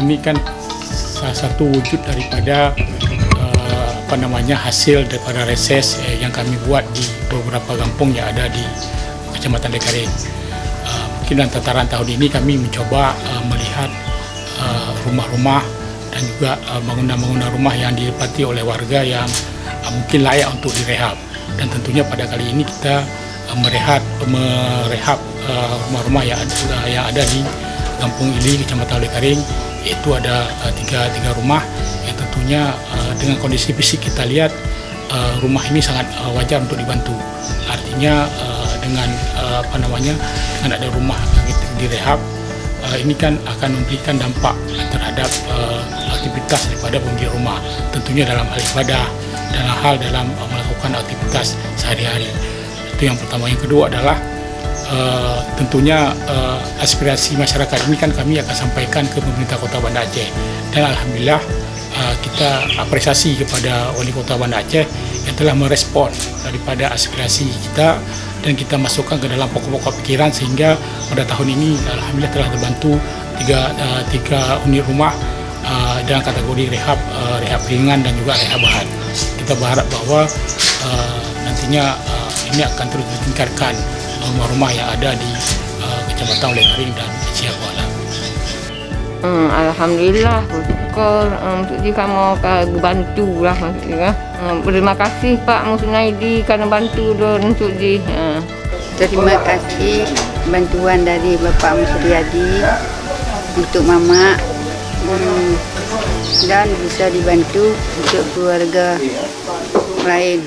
ini kan salah satu wujud daripada hasil daripada reses yang kami buat di beberapa kampung yang ada di Kecamatan Lekaring. Mungkin dalam tataran tahun ini kami mencoba melihat rumah-rumah dan juga bangunan-bangunan rumah yang ditempati oleh warga yang mungkin layak untuk direhab. Dan tentunya pada kali ini kita merehab rumah-rumah yang ada di Kampung Ili, Kecamatan Lekaring, yaitu ada tiga rumah yang tentunya dengan kondisi fisik kita lihat rumah ini sangat wajar untuk dibantu. Artinya dengan ada rumah direhab, ini kan akan memberikan dampak terhadap aktivitas daripada pemilik rumah, tentunya dalam hal ibadah dan hal dalam melakukan aktivitas sehari-hari. Itu yang pertama. Yang kedua adalah tentunya aspirasi masyarakat ini kan kami akan sampaikan ke pemerintah Kota Banda Aceh, dan alhamdulillah kita apresiasi kepada Wali Kota Banda Aceh yang telah merespon daripada aspirasi kita, dan kita masukkan ke dalam pokok-pokok pikiran sehingga pada tahun ini alhamdulillah telah terbantu tiga unit rumah dalam kategori rehab ringan dan juga rehab berat. Kita berharap bahwa nantinya ini akan terus ditingkatkan rumah-rumah yang ada di Kecamatan Lekaring dan Siak Kuala. Alhamdulillah, untuk kamu bantu lah maksudnya. Terima kasih Pak Musnaidi karena bantu untuk Terima kasih bantuan dari Bapak Musnaidi untuk Mama, dan bisa dibantu untuk keluarga lain.